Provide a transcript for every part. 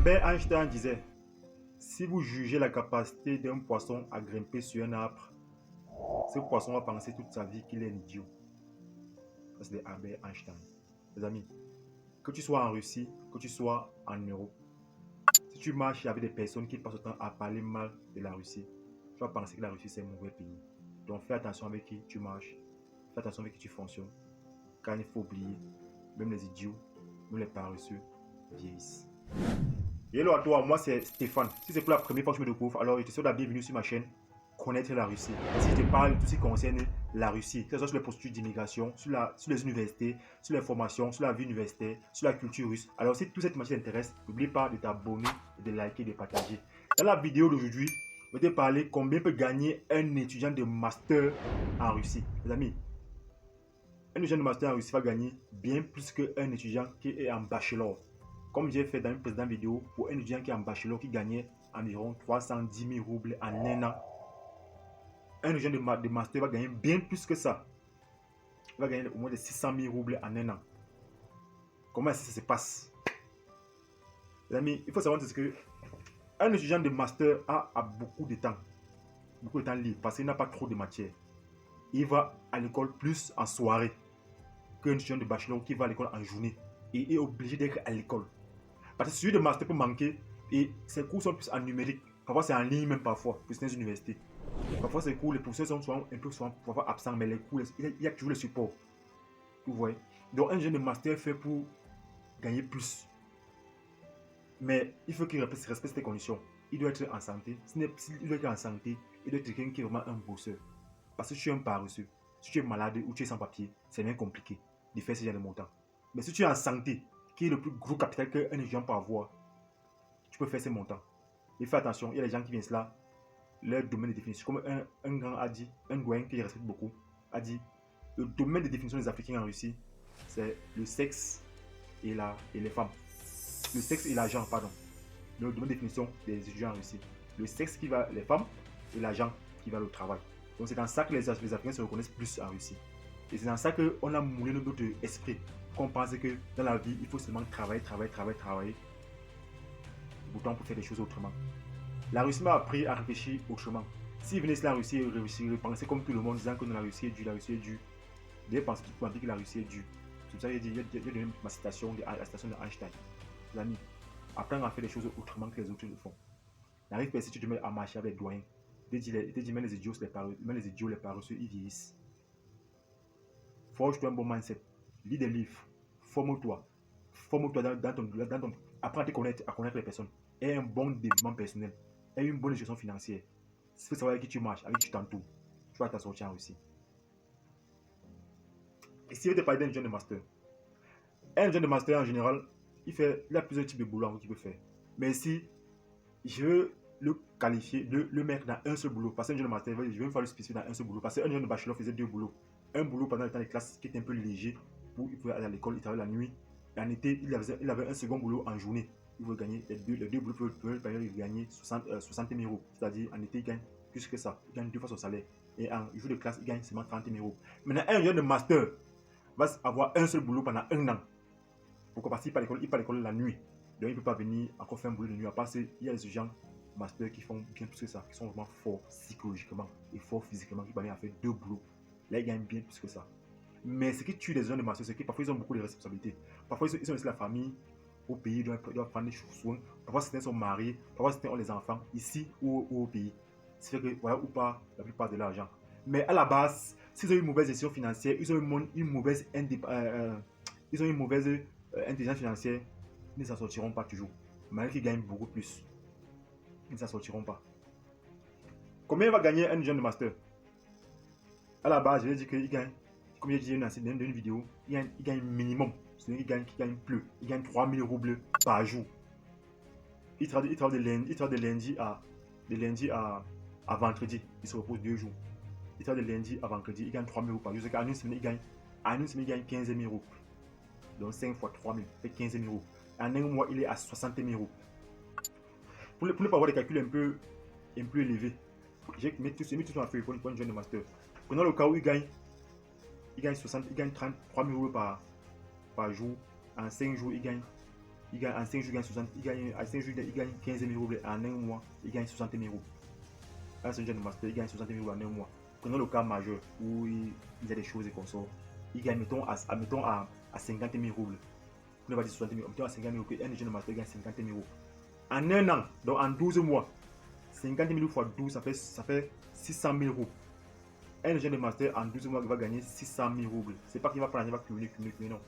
Albert Einstein disait, si vous jugez la capacité d'un poisson à grimper sur un arbre, ce poisson va penser toute sa vie qu'il est un idiot. Ça, c'est Albert Einstein. Les amis, que tu sois en Russie, que tu sois en Europe, si tu marches avec des personnes qui passent le temps à parler mal de la Russie, tu vas penser que la Russie c'est un mauvais pays. Donc fais attention avec qui tu marches, fais attention avec qui tu fonctionnes. Car il faut oublier, même les idiots, même les paresseux vieillissent. Hello à toi, moi c'est Stéphane. Si c'est pour la première fois que je me découvre, alors je te souhaite la bienvenue sur ma chaîne Connaître la Russie. Si je te parle de tout ce qui concerne la Russie, que ce soit sur les procédures d'immigration, sur les universités, sur les formations, sur la vie universitaire, sur la culture russe. Alors si toute cette matière t'intéresse, n'oublie pas de t'abonner, de liker, de partager. Dans la vidéo d'aujourd'hui, je vais te parler combien peut gagner un étudiant de master en Russie. Les amis, un étudiant de master en Russie va gagner bien plus qu'un étudiant qui est en bachelor. Comme j'ai fait dans une précédente vidéo pour un étudiant qui est en bachelor qui gagnait environ 310 000 roubles en un an. Un étudiant de master va gagner bien plus que ça. Il va gagner au moins de 600 000 roubles en un an. Comment est-ce que ça se passe? Les amis, il faut savoir que un étudiant de master a beaucoup de temps libre parce qu'il n'a pas trop de matière. Il va à l'école plus en soirée qu'un étudiant de bachelor qui va à l'école en journée et est obligé d'être à l'école. Parce que celui de master peut manquer et ses cours sont plus en numérique. Parfois c'est en ligne même parfois, pour certaines universités. Parfois ces cours, les professeurs sont souvent un peu parfois absents, mais les cours, il y a toujours le support. Vous voyez. Donc un jeune de master fait pour gagner plus. Mais il faut qu'il respecte ces conditions. Il doit être en santé. S'il doit être en santé, il doit être quelqu'un qui est vraiment un bosseur. Parce que si tu es un paresseux, si tu es malade ou tu es sans papier, c'est bien compliqué de faire ce genre de montant. Mais si tu es en santé, qui est le plus gros capital qu'un étudiant peut avoir, tu peux faire ces montants. Mais fais attention, il y a des gens qui viennent là, leur domaine de définition, comme un grand a dit, un doyen que je respecte beaucoup, a dit, le domaine de définition des Africains en Russie, c'est le sexe et les femmes. Le sexe et l'argent, pardon. Le domaine de définition des étudiants en Russie. Le sexe qui va les femmes et l'argent qui va le travail. Donc c'est dans ça que les Africains se reconnaissent plus en Russie. Et c'est dans ça qu'on a moulé notre esprit. Qu'on pense que dans la vie, il faut seulement travailler. Pourtant, on peut faire des choses autrement. La Russie m'a appris à réfléchir autrement. S'ils venaient la Russie et pensaient comme tout le monde, disant que la Russie est due, ils pensent que la Russie est due. C'est pour ça qu'il y a donné ma citation de la citation d'Einstein. Les amis, apprendre à faire des choses autrement que les autres le font. N'arrive pas si tu te mets à marcher avec les doyens. Il te dit, même les idiots, les paresseux, ils vieillissent. Forge-toi un bon mindset. Lis des livres. Forme-toi. Forme-toi dans ton. Apprends à connaître les personnes. Aie un bon développement personnel. Aie une bonne gestion financière. Si tu veux savoir avec qui tu marches, avec qui tu t'entoures, tu vas t'en sortir aussi. Et si je te parle d'un jeune de master, un jeune de master en général, il a plusieurs types de boulot qu'il peut faire. Mais si je veux le qualifier, le mettre dans un seul boulot, parce qu'un jeune de master, je vais me faire le spécifier dans un seul boulot. Parce qu'un jeune de bachelor faisait deux boulots. Un boulot pendant le temps de classe qui était un peu léger, où il pouvait aller à l'école, il travaillait la nuit. Et en été, il avait un second boulot en journée. Il veut gagner, les deux boulots peuvent gagner 60 000 euros. C'est-à-dire, en été, il gagne plus que ça. Il gagne deux fois son salaire. Et en jour de classe, il gagne seulement 30 000 euros. Maintenant, un jeune de master va avoir un seul boulot pendant un an. Pourquoi? Parce qu'il part à l'école la nuit. Donc, il ne peut pas venir encore faire un boulot de nuit. À part il y a des gens master qui font bien plus que ça, qui sont vraiment forts psychologiquement et forts physiquement, qui parviennent à faire deux boulots. Là, ils gagnent bien plus que ça. Mais ce qui tue les gens de master, c'est que parfois ils ont beaucoup de responsabilités. Parfois ils ont laissé la famille au pays, ils doivent prendre des soins. Parfois certains sont mariés, parfois certains ont les enfants ici ou au pays. C'est fait que voilà ou pas la plupart de l'argent. Mais à la base, s'ils ont une mauvaise gestion financière, ils ont une mauvaise intelligence financière, ils ne s'en sortiront pas toujours. Malgré qu'ils gagnent beaucoup plus, ils ne s'en sortiront pas. Combien va gagner un jeune de master? À la base, je vais dire qu'il gagne, comme j'ai dit dans une vidéo, il gagne minimum. C'est-à-dire qu'il gagne plus. Il gagne 3 000 roubles par jour. Il travaille de lundi à vendredi. Il se repose 2 jours. Il travaille de lundi à vendredi. Il gagne 3 000 euros par jour. En une semaine, il gagne 15 000 euros. Donc 5 fois 3 000, fait 15 000 euros. En un mois, il est à 60 000 euros. Pour ne pas avoir des calculs un peu élevés, j'ai mis tout sur ma feuille pour une jeune de master. Prenons le cas où il gagne 33 000 euros par jour. En 5 jours, il gagne Il gagne en 5 jours, il gagne 60, en 5 jours, il gagne 15 000 roubles. En un mois, il gagne 60 000 roubles. Là, c'est un jeune master, il gagne 60 000 roubles en un mois. Prenons le cas majeur où il y a des choses et qu'on sort. Il gagne, mettons, à 50 000 roubles. On ne va dire 60 000, mettons à 50 000 roubles. Un jeune master gagne 50 000 roubles. En un an, donc en 12 mois, 50 000 fois 12, ça fait 600 000 roubles. Un jeune de master en 12 mois va gagner 600 000 roubles. C'est pas qu'il va prendre, il va cumuler, non.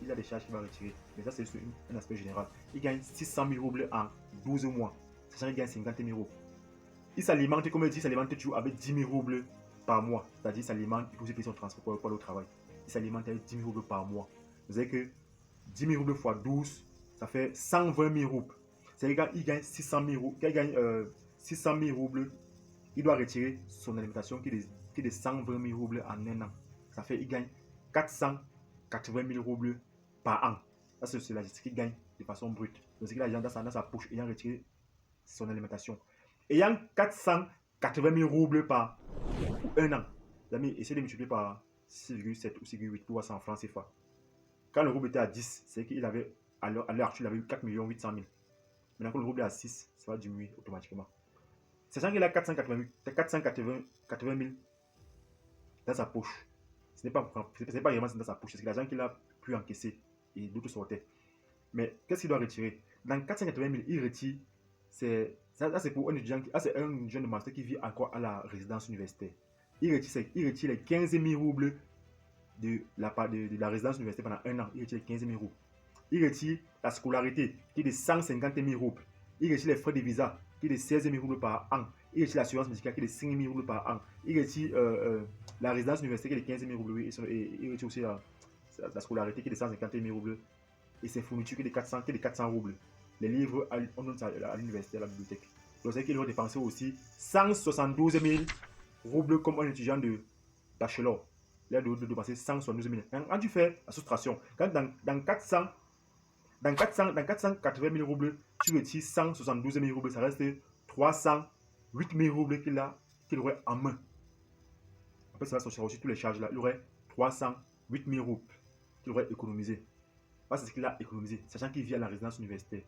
Il a des charges qu'il va retirer. Mais ça, c'est un aspect général. Il gagne 600 000 roubles en 12 mois. Sachant qu'il gagne 50 000 roubles. Il s'alimente, comme il dit, il s'alimente toujours avec 10 000 roubles par mois. C'est-à-dire, il s'alimente, il peut aussi payer son transport pour aller au travail. Il s'alimente avec 10 000 roubles par mois. Vous savez que 10 000 roubles fois 12, ça fait 120 000 roubles. C'est-à-dire qu'il gagne 600 000 roubles. Il gagne 600 000 roubles. Il doit retirer son alimentation qui est de 120 000 roubles en un an. Ça fait qu'il gagne 480 000 roubles par an. Ça, c'est la gestion qu'il gagne de façon brute. Donc, c'est qu'il a dans sa poche ayant retiré son alimentation. Ayant 480 000 roubles par un an. Les amis, essayez de multiplier par 6,7 ou 6,8 pour voir ça en francs CFA. Quand le rouble était à 10, c'est qu'il avait, à l'heure actuelle, il avait eu 4 800 000. Maintenant que le rouble est à 6, ça va diminuer automatiquement. Sachant qu'il a 480 000 dans sa poche. Ce n'est pas vraiment dans sa poche, c'est l'argent qu'il a pu encaisser et d'autres sortaient. Mais qu'est-ce qu'il doit retirer? Dans 480 000, il retire. Ça, c'est pour un étudiant, c'est un jeune de master qui vit encore à la résidence universitaire. Il retire les 15 000 roubles de la résidence universitaire pendant un an. Il retire les 15 000 roubles. Il retire la scolarité qui est de 150 000 roubles. Il retire les frais de visa qui est de 16 000 roubles par an. Il retire l'assurance médicale qui est de 5 000 roubles par an. Il retire la résidence universitaire qui est de 15 000 roubles. Oui, et il retire aussi la scolarité qui est de 150 000 roubles. Et ses fournitures qui est de 400 roubles. Les livres, on donne ça à l'université, à la bibliothèque. Donc, c'est qu'il doit dépenser aussi 172 000 roubles comme un étudiant de bachelor. Il a de dépenser 172 000. Quand tu fais la soustraction, dans 480 000 roubles, tu retires 172 000 roubles, ça reste 308 000 roubles qu'il aurait en main. Après, ça va sortir aussi toutes les charges là. Il aurait 308 000 roubles qu'il aurait économisé. C'est ce qu'il a économisé, sachant qu'il vit à la résidence universitaire.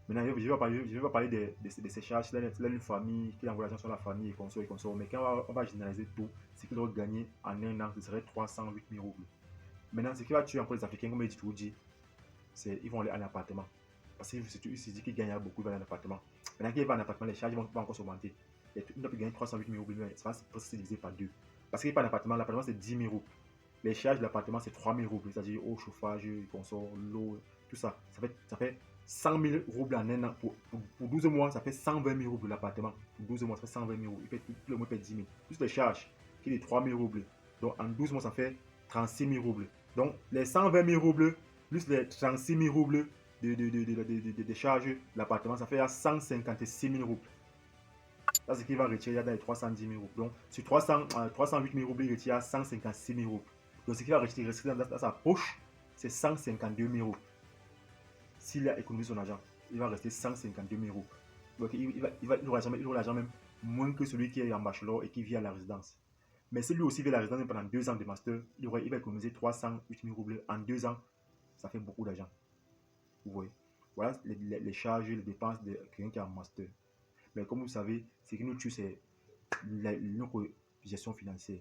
Maintenant, je ne vais pas parler de ses charges. Il a une famille, qu'il envoie l'argent sur la famille et consort. Mais quand on va généraliser tout, ce qu'il aurait gagné en un an, ce serait 308 000 roubles. Maintenant, ce qui va tuer encore les Africains, comme il dit, c'est qu'ils vont aller en appartement. Parce qu'il se dit qu'il gagnera beaucoup, il va aller en appartement. Maintenant qu'il va en appartement, les charges vont encore s'augmenter. Il doit gagner 308 000 roubles, mais ça va se diviser par deux. Parce qu'il va en appartement, l'appartement c'est 10 000 roubles. Les charges de l'appartement c'est 3 000 roubles, c'est-à-dire eau, chauffage, consort, l'eau, tout ça. Ça fait 100 000 roubles en un an. Pour 12 mois, ça fait 120 000 roubles l'appartement. Pour 12 mois, ça fait 120 000 roubles. Tout le mois, il paye 10 000. Plus les charges, qui est de 3 000 roubles. Donc en 12 mois, ça fait 36 000 roubles. Donc les 120 000 roubles, plus les 36 000 roubles de charges de l'appartement, ça fait 156 000 roubles. Là, c'est qu'il va retirer dans les 310 000 roubles. Donc sur 308 000 roubles, il retire 156 000 roubles. Donc ce qu'il va retirer dans sa poche, c'est 152 000 roubles. S'il a économisé son argent, il va rester 152 000 roubles. Donc il aura l'argent même moins que celui qui est en bachelor et qui vit à la résidence. Mais si lui aussi vit à la résidence pendant 2 ans de master, il va économiser 308 000 roubles en 2 ans. Ça fait beaucoup d'argent. Vous voyez. Voilà les charges, les dépenses de quelqu'un qui est en master. Mais comme vous savez, ce qui nous tue, c'est notre gestion financière.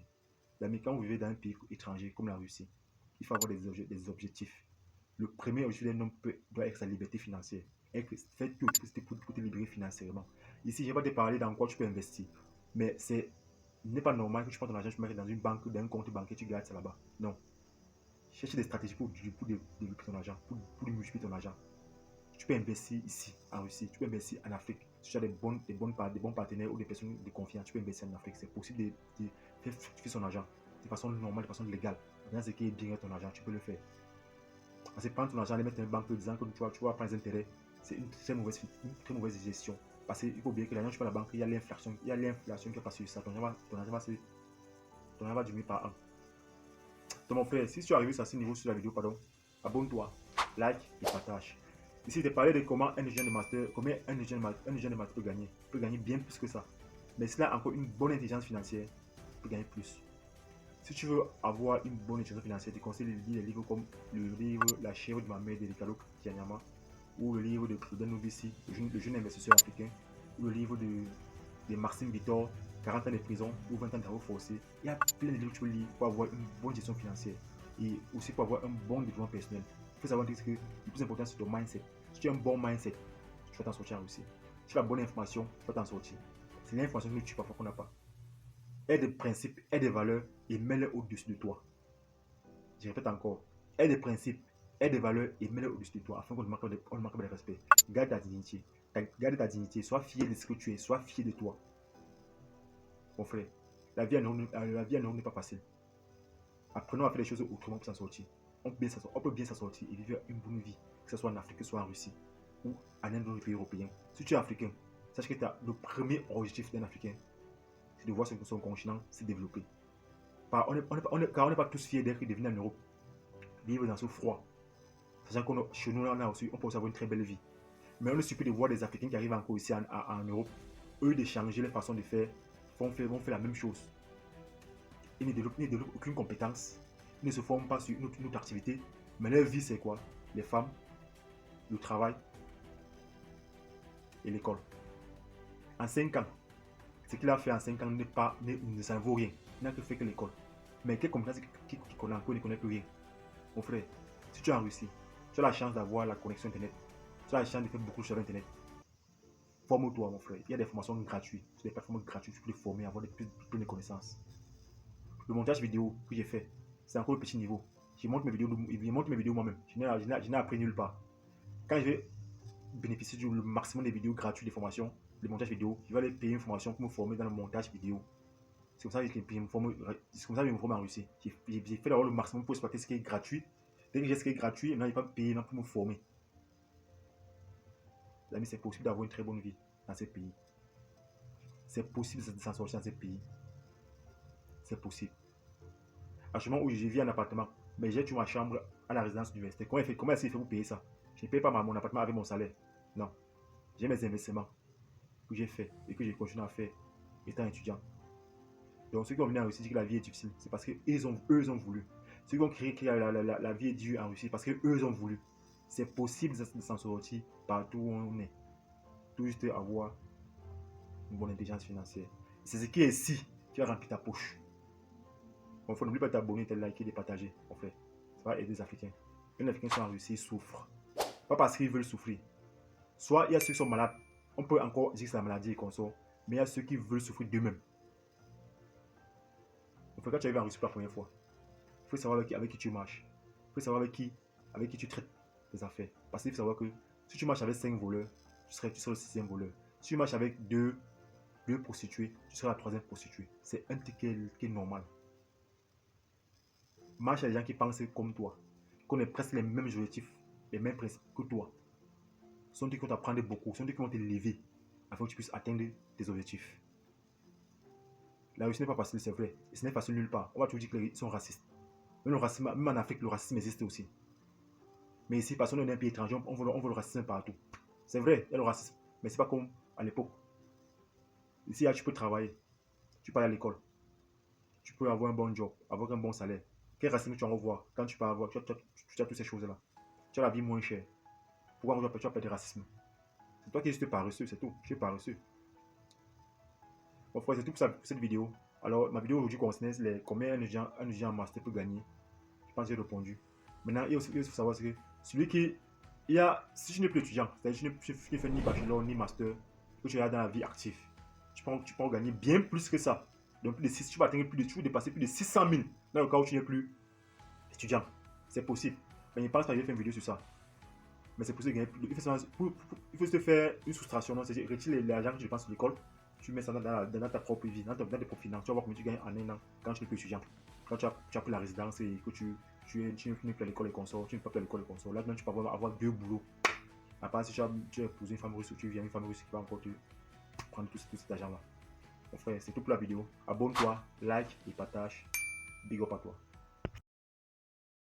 Mais quand vous vivez dans un pays étranger comme la Russie, il faut avoir des objectifs. Le premier objectif d'un homme doit être sa liberté financière. Faire tout pour te libérer financièrement. Ici, je ne vais pas te parler dans quoi tu peux investir. Mais il n'est pas normal que tu prends ton argent, tu mets dans une banque, dans un compte bancaire, tu gardes ça là-bas. Non. Cherche des stratégies pour développer ton argent, pour multiplier ton argent. Tu peux investir ici, en Russie, tu peux investir en Afrique. Si tu as des bons partenaires ou des personnes de confiance, tu peux investir en Afrique. C'est possible de faire fructifier son argent de façon normale, de façon légale. Dans ce qui est bien ton argent, tu peux le faire. Parce que prendre ton argent, aller mettre dans une banque disant que tu vas prendre des intérêts, c'est une très mauvaise gestion. Parce qu'il faut oublier que l'argent, tu vas à la banque, il y a l'inflation qui est pas sur ça. Ton argent va diminuer par an. Donc mon frère, si tu es arrivé à ce niveau sur la vidéo, abonne-toi, like et partage. Ici, je t'ai parlé de comment un étudiant de master peut gagner. Il peut gagner bien plus que ça. Mais s'il a encore une bonne intelligence financière, il peut gagner plus. Si Si tu veux avoir une bonne éducation financière, je te conseille de lire des livres comme le livre La chèvre de ma mère de Ricardo Kianyama, ou le livre de Claudel Nobissi, le jeune investisseur africain, ou le livre de Maxime Vittor, 40 ans de prison ou 20 ans de travaux forcés. Il y a plein de livres que tu peux lire pour avoir une bonne gestion financière et aussi pour avoir un bon développement personnel. Il faut savoir que le plus important, c'est ton mindset. Si tu as un bon mindset, tu vas t'en sortir aussi. Si tu as la bonne information, tu vas t'en sortir. C'est l'information que tu parfois qu'on n'a pas. Aie des principes, aie des valeurs et mets-les au-dessus de toi. Je répète encore, aie des principes, aie des valeurs et mets-les au-dessus de toi afin qu'on ne manque pas de respect. Garde ta dignité. Garde ta dignité. Sois fier de ce que tu es. Sois fier de toi. Mon frère, la vie à Nairobi n'est pas facile. Apprenons à faire les choses autrement pour s'en sortir. On peut bien s'en sortir et vivre une bonne vie, que ce soit en Afrique, que ce soit en Russie ou en un autre pays européen. Si tu es africain, sache que le premier objectif d'un Africain, c'est de voir son continent se développer. Car on n'est pas tous fiers d'être devenus en Europe, vivre dans ce froid. Sachant que chez nous, on peut aussi avoir une très belle vie. Mais on est surpris de voir des Africains qui arrivent encore ici en Europe, eux de changer les façons de faire, vont faire la même chose. Ils ne développent aucune compétence, ils ne se forment pas sur une autre activité, mais leur vie c'est quoi? Les femmes, le travail et l'école. En 5 ans, ce qu'il a fait en 5 ans ne s'en vaut rien. Il n'a que fait que l'école. Mais quelle compétence qu'il connaît encore, il ne connaît plus rien. Mon frère, si tu es en Russie, tu as la chance d'avoir la connexion Internet. Tu as la chance de faire beaucoup de choses sur Internet. Forme-toi, mon frère. Il y a des formations gratuites. Sur des plateformes gratuites, tu peux te former, avoir plus de connaissances. Le montage vidéo que j'ai fait, c'est encore le petit niveau. Je monte mes vidéos moi-même. Je n'ai appris nulle part. Quand je vais bénéficier du maximum des vidéos gratuites de formation, le montage vidéo, je vais aller payer une formation pour me former dans le montage vidéo. C'est comme ça que je me forme en Russie. J'ai fait le maximum pour exploiter ce qui est gratuit. Dès que j'ai ce qui est gratuit, maintenant je n'ai pas payé pour me former. Les amis, c'est possible d'avoir une très bonne vie dans ces pays. C'est possible de s'en sortir dans ces pays. C'est possible. Actuellement où je vis en appartement, mais j'ai toujours ma chambre à la résidence universitaire. Comment est-ce qu'il fait pour payer ça? Je ne paye pas mon appartement avec mon salaire. Non. J'ai mes investissements que j'ai fait et que je continue à faire étant étudiant. Donc ceux qui ont venu en Russie disent que la vie est difficile, c'est parce qu'eux ont voulu. Ceux qui ont créé que la vie est dure en Russie, parce qu'eux ont voulu. C'est possible de s'en sortir partout où on est. Tout juste avoir une bonne intelligence financière. C'est ce qui est ici qui va remplir ta poche. Bon, faut n'oublie pas de t'abonner, de liker, de partager. En fait, ça va aider les Africains. Les Africains sont en Russie, ils souffrent. Pas parce qu'ils veulent souffrir. Soit il y a ceux qui sont malades, on peut encore dire que c'est la maladie et qu'on sort, mais il y a ceux qui veulent souffrir d'eux-mêmes. Donc, quand tu arrives en Russie pour la première fois, il faut savoir avec qui tu marches. Il faut savoir avec qui tu traites tes affaires. Parce qu'il faut savoir que si tu marches avec 5 voleurs, tu seras le 6e voleur. Si tu marches avec 2 prostituées, tu seras la 3e prostituée. C'est un truc qui est normal. Marche avec des gens qui pensent comme toi, qui connaissent presque les mêmes objectifs, les mêmes principes que toi. Ce sont des qui vont t'apprendre beaucoup, ce sont des qui vont te lever afin que tu puisses atteindre tes objectifs. La Russie n'est pas facile, c'est vrai. Et ce n'est facile nulle part. On va toujours dire qu'ils sont racistes. Même en Afrique, le racisme existe aussi. Mais ici, personne n'est un pays étranger, on veut le racisme partout. C'est vrai, il y a le racisme. Mais ce n'est pas comme à l'époque. Ici, tu peux travailler. Tu peux aller à l'école. Tu peux avoir un bon job, avoir un bon salaire. Quel racisme tu vas revoir quand tu peux avoir, tu as toutes ces choses-là. Tu as la vie moins chère. Pourquoi tu vas perdre du racisme? C'est toi qui es juste paresseux, c'est tout. Tu es paresseux. Bon frère, c'est tout pour cette vidéo. Alors, ma vidéo aujourd'hui concerne combien un étudiant en master peut gagner. Je pense que j'ai répondu. Maintenant, il faut savoir que celui qui... si tu n'es plus étudiant, c'est-à-dire que tu ne fais ni bachelor ni master, que tu es dans la vie active, tu peux gagner bien plus que ça. Donc, tu vas atteindre tu vas dépasser plus de 600 000 dans le cas où tu n'es plus étudiant. C'est possible. Mais je pense pas que je vais faire une vidéo sur ça. Mais c'est possible de gagner plus. Il faut se faire une soustraction. C'est-à-dire retirer l'argent que tu dépenses sur l'école, tu mets ça dans ta propre vie, dans tes propres finances. Tu vas voir combien tu gagnes en un an quand tu n'es plus étudiant. Quand tu as pris la résidence et que tu n'es plus à l'école et consorts, tu n'es pas plus à l'école et consorts. Là, maintenant, tu peux avoir 2 boulots. À part si tu as épousé une femme russe ou tu viens une femme russe qui va encore te prendre tout cet argent-là. Mon frère, c'est tout pour la vidéo. Abonne-toi, like et partage. Big up à toi.